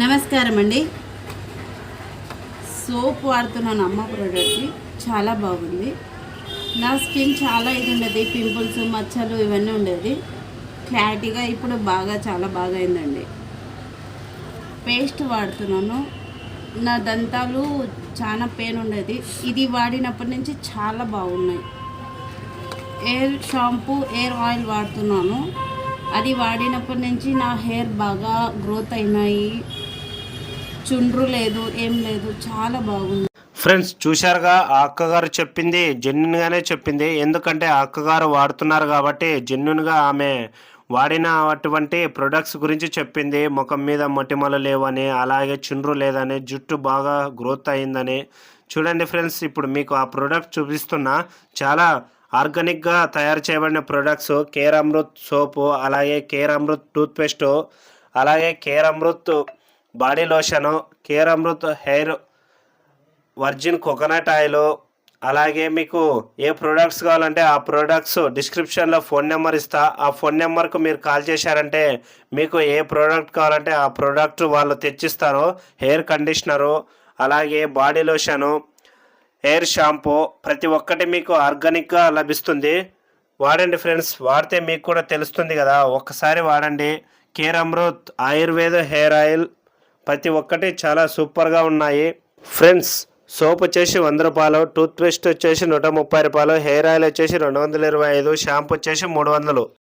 నమస్కారం అండి. సోప్ వాడుతున్నాను అమ్మ ప్రోడక్ట్. చాలా బాగుంది. నా స్కిన్ చాలా ఇది ఉండేది, పింపుల్స్ మచ్చలు ఇవన్నీ ఉండేది. క్లారిటీగా ఇప్పుడు చాలా బాగా అయిందండి. పేస్ట్ వాడుతున్నాను. నా దంతాలు చాలా పెయిన్ ఉండేది. ఇది వాడినప్పటి నుంచి చాలా బాగున్నాయి. ఎయిర్ షాంపూ, ఎయిర్ ఆయిల్ వాడుతున్నాను. అది వాడినప్పటి నుంచి నా హెయిర్ బాగా గ్రోత్ అయినాయి. చుండ్రు లేదు, ఏం లేదు, చాలా బాగుంది. ఫ్రెండ్స్ చూశారుగా, ఆ అక్కగారు చెప్పింది జెన్యున్గానే చెప్పింది. ఎందుకంటే ఆ అక్కగారు వాడుతున్నారు కాబట్టి జెన్యున్గా ఆమె వాడిన అటువంటి ప్రొడక్ట్స్ గురించి చెప్పింది. ముఖం మీద మొటిమలు లేవని, అలాగే చుండ్రు లేదని, జుట్టు బాగా గ్రోత్ అయిందని. చూడండి ఫ్రెండ్స్, ఇప్పుడు మీకు ఆ ప్రోడక్ట్ చూపిస్తున్నా. చాలా ఆర్గానిక్గా తయారు చేయబడిన ప్రొడక్ట్స్. కేర్ అమృత్ సోపు, అలాగే కేర్ అమృత్ టూత్పేస్టు, అలాగే care Amrit body lotion, care Amrit hair virgin coconut oil. అలాగే మీకు ఏ ప్రోడక్ట్స్ కావాలంటే ఆ ప్రోడక్ట్స్ డిస్క్రిప్షన్లో ఫోన్ నెంబర్ ఇస్తా. ఆ ఫోన్ నెంబర్కు మీరు కాల్ చేశారంటే మీకు ఏ ప్రోడక్ట్ కావాలంటే ఆ ప్రోడక్ట్ వాళ్ళు తెచ్చిస్తారు. హెయిర్ కండిషనరు, అలాగే బాడీ లోషను, హెయిర్ షాంపూ, ప్రతి ఒక్కటి మీకు ఆర్గానిక్గా లభిస్తుంది. వాడండి ఫ్రెండ్స్, వాడితే మీకు కూడా తెలుస్తుంది కదా. ఒక్కసారి వాడండి. Care Amrit Ayurveda hair oil, ప్రతి ఒక్కటి చాలా సూపర్గా ఉన్నాయి. ఫ్రెండ్స్, సోప్ వచ్చేసి 100 రూపాయలు, టూత్పేస్ట్ వచ్చేసి 130 రూపాయలు, హెయిర్ ఆయిల్ వచ్చేసి 225, షాంపూ వచ్చేసి 300.